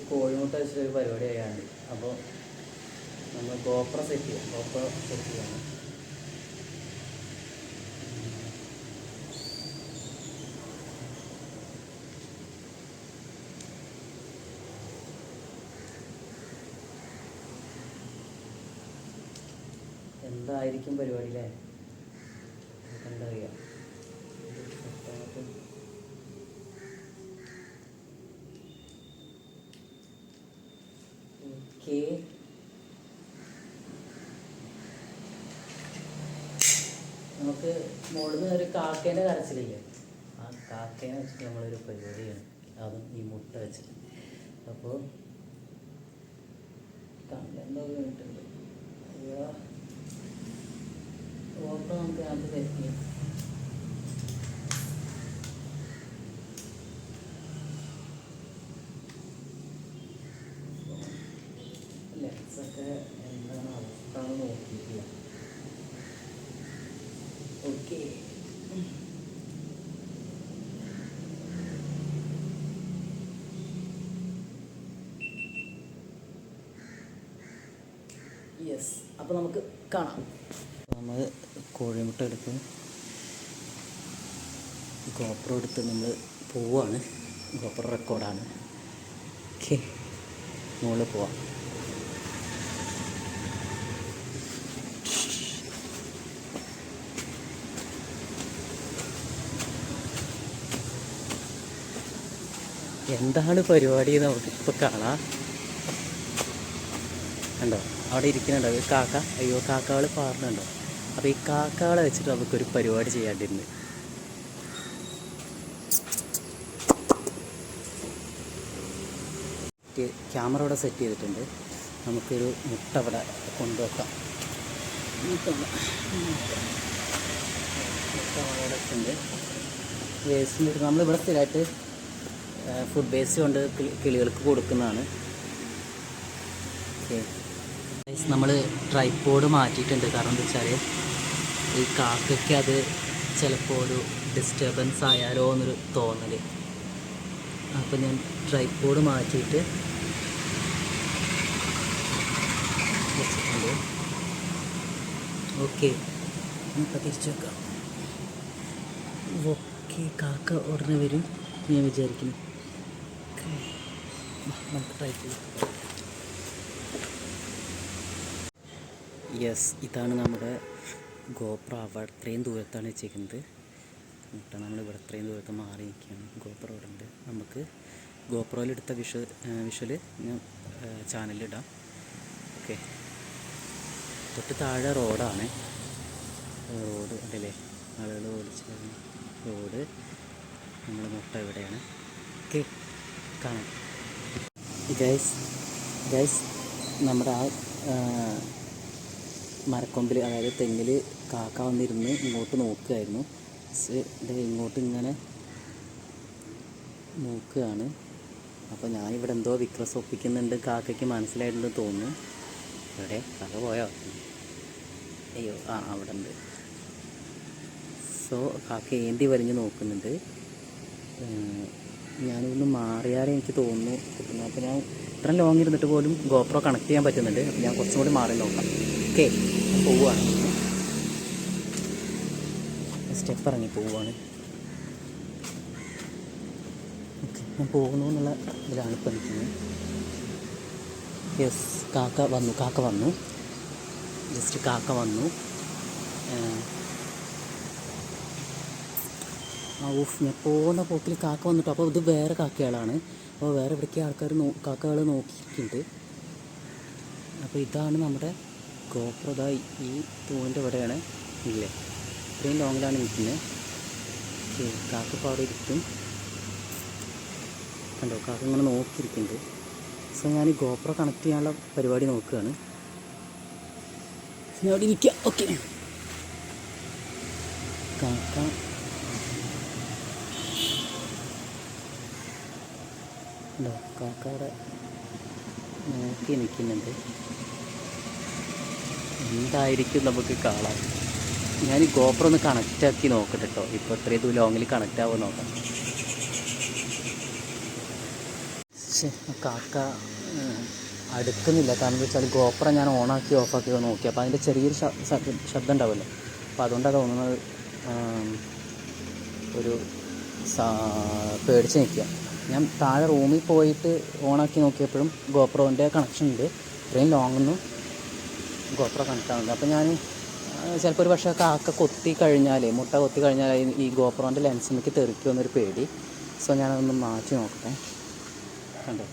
കോഴിമുട്ട വെച്ചിട്ടൊരു പരിപാടി ചെയ്യാണ്ട്. അപ്പോൾ നമ്മൾ ഗോപ്ര സെറ്റ് ചെയ്യാണ്. എന്തായിരിക്കും പരിപാടി അല്ലേ? എന്താ അറിയാം. ഓക്കെ, നമുക്ക് മുകളിൽ നിന്ന് ഒരു കാക്കേൻ്റെ കരച്ചിലില്ലേ, ആ കാക്കേനെ വെച്ചിട്ട് നമ്മളൊരു പരിപാടിയാണ്. അതും ഈ മുട്ട വെച്ചിട്ട്. അപ്പോൾ കണ്ടെന്തോ കേട്ടിട്ടുണ്ട്. അയ്യോ, ഓർമ്മ നമുക്ക് അതിനകത്ത് സെറ്റ് ചെയ്യാം. ലെഗ്സൊക്കെ എന്താണ് അവസ്ഥ എന്ന് നോക്കിയിട്ടില്ല. Okay, yes. അപ്പോൾ നമുക്ക് കാണാം. നമ്മൾ കോഴിമുട്ട എടുത്ത് ഗോപ്രോ എടുത്ത് നമ്മൾ പോവാണ്. ഗോപ്രോ റെക്കോർഡാണ്. ഓക്കെ, മുകളിൽ പോവാം. എന്താണ് പരിപാടി നമുക്കിപ്പോൾ കാണാം. കണ്ടോ, അവിടെ ഇരിക്കുന്നുണ്ടോ ഒരു കാക്ക. അയ്യോ, കാക്കകൾ പാറുന്നുണ്ടോ? അപ്പോൾ ഈ കാക്കകളെ വെച്ചിട്ട് നമുക്കൊരു പരിപാടി ചെയ്യാണ്ടിരുന്നു. ക്യാമറ ഇവിടെ സെറ്റ് ചെയ്തിട്ടുണ്ട്. നമുക്കൊരു മുട്ട ഇവിടെ കൊണ്ടുവെക്കാം. മുട്ട അവിടെ ഉണ്ട്. വേസ്റ്റിൻ്റെ നമ്മളിവിടെ സ്ഥിരമായിട്ട് ഫുഡ് വേസ്റ്റ് കൊണ്ട് കിളികൾക്ക് കൊടുക്കുന്നതാണ്. ഓക്കെ, നമ്മൾ ട്രൈപോഡ് മാറ്റിയിട്ടുണ്ട്. കാരണം എന്താ വെച്ചാൽ ഈ കാക്കയ്ക്ക് അത് ചിലപ്പോൾ ഒരു ഡിസ്റ്റർബൻസ് ആയാലോ എന്നൊരു തോന്നൽ. അപ്പോൾ ഞാൻ ട്രൈപോഡ് മാറ്റിയിട്ട് വെച്ചിട്ടുണ്ട്. ഓക്കെ, നമുക്ക് തിരിച്ചു വെക്കാം. ഓക്കെ, കാക്ക ഉടനെ വരും ഞാൻ വിചാരിക്കുന്നു. നമുക്ക് ട്രൈ ചെയ്യാം. യെസ്, ഇതാണ് നമ്മുടെ ഗോപ്രോ. അവിടെ ഇത്രയും ദൂരത്താണ് വെച്ചേക്കുന്നത്. എന്നിട്ട് നമ്മളിവിടെ ഇത്രയും ദൂരത്ത് മാറി നിൽക്കുകയാണ്. ഗോപ്രോ ഇവിടെ ഉണ്ട്. നമുക്ക് ഗോപ്രോയിലെടുത്ത വിഷ്വൽ ഞാൻ ചാനലിലിടാം. ഓക്കെ, തൊട്ട് താഴെ റോഡാണ്. റോഡ് ഉണ്ടല്ലേ, ആളുകൾ ഓടിച്ച് റോഡ്. നമ്മൾ മുട്ട ഇവിടെയാണ്. ഓക്കെ, കാണാം. ഗൈസ് നമ്മുടെ ആ മരക്കൊമ്പിൽ, അതായത് തെങ്ങിൽ കാക്ക വന്നിരുന്ന് ഇങ്ങോട്ട് നോക്കുകയായിരുന്നു. ഇങ്ങോട്ട് ഇങ്ങനെ നോക്കുകയാണ്. അപ്പോൾ ഞാനിവിടെ എന്തോ വിക്രസ് ഒപ്പിക്കുന്നുണ്ട്. കാക്കയ്ക്ക് മനസ്സിലായിട്ടുണ്ടെന്ന് തോന്നുന്നു. ഇവിടെ കാക്ക പോയോ? അയ്യോ, അവിടെ ഉണ്ട്. സോ കാക്ക ഏന്തി വലിഞ്ഞ് നോക്കുന്നുണ്ട്. ഞാനൊന്ന് മാറിയാലേ എനിക്ക് തോന്നുന്നു കിട്ടുന്നു. അപ്പോൾ ഞാൻ ഇത്ര ലോങ് ഇരുന്നിട്ട് പോലും ഗോപ്രോ കണക്ട് ചെയ്യാൻ പറ്റുന്നുണ്ട്. അപ്പോൾ ഞാൻ കുറച്ചും കൂടി മാറി നോക്കാം. ഓക്കെ, പോവുകയാണ്. സ്റ്റെപ്പ് ഇറങ്ങി പോവുകയാണ്. ഓക്കെ, ഞാൻ പോകുന്നു എന്നുള്ള ഇതിലാണ് ഇപ്പം നിൽക്കുന്നത്. യെസ്, കാക്ക വന്നു. ജസ്റ്റ് കാക്ക വന്നു. ഞാൻ പോകുന്ന പോക്കിൽ കാക്ക വന്നിട്ടോ. അപ്പോൾ ഇത് വേറെ കാക്കകളാണ്. അപ്പോൾ വേറെ ഇവിടേക്ക് ആൾക്കാർ കാക്കകൾ നോക്കിയിട്ടുണ്ട്. അപ്പോൾ ഇതാണ് നമ്മുടെ ഗോപ്രോ. ഈ തൂണിൻ്റെ ഇവിടെയാണ് ഇല്ലേ, ഇത്രയും ലോങ്ങിലാണ് നിൽക്കുന്നത്. കാക്ക ഇപ്പോൾ അവിടെ ഇരിക്കും. കണ്ടോ, കാക്ക ഇങ്ങനെ നോക്കിയിരിക്കുന്നുണ്ട്. സോ ഞാൻ ഈ ഗോപ്രോ കണക്ട് ചെയ്യാനുള്ള പരിപാടി നോക്കുകയാണ്. ഞാൻ അവിടെ ഇരിക്കുക. ഓക്കെ, കാക്ക ഉണ്ടോ, കാക്കയുടെ നോക്കി നിൽക്കുന്നുണ്ട്. എന്തായിരിക്കും നമുക്ക് കാണാം. ഞാൻ ഈ ഗോപ്രോ ഒന്ന് കണക്റ്റാക്കി നോക്കട്ടെ കേട്ടോ. ഇപ്പോൾ ഇത്രയും ലോങ്ങിൽ കണക്റ്റ് ആവുമോ നോക്കാം. പക്ഷേ കാക്ക അടുക്കുന്നില്ല. കാരണം എന്താ വെച്ചാൽ ഗോപ്ര ഞാൻ ഓണാക്കി ഓഫാക്കി നോക്കി. അപ്പോൾ അതിൻ്റെ ചെറിയൊരു ശബ്ദം ഉണ്ടാവുമല്ലോ. അപ്പോൾ അതുകൊണ്ടാണ് തോന്നുന്നത് ഒരു പേടിച്ച് നിൽക്കുക. ഞാൻ താഴെ റൂമിൽ പോയിട്ട് ഓണാക്കി നോക്കിയപ്പോഴും ഗോപ്രോൻ്റെ കണക്ഷൻ ഉണ്ട്. ഇത്രയും ലോങ്ങൊന്നും ഗോപ്രോ കണക്ട് ആവുന്നുണ്ട്. അപ്പോൾ ഞാൻ ചിലപ്പോൾ ഒരു പക്ഷേ കാക്ക കൊത്തി കഴിഞ്ഞാൽ, മുട്ട കൊത്തി കഴിഞ്ഞാൽ ഈ ഗോപ്രോൻ്റെ ലെൻസിലേക്ക് തെറിക്കുമെന്നൊരു പേടി. സോ ഞാനതൊന്ന് മാറ്റി നോക്കട്ടെ. കണ്ടോ?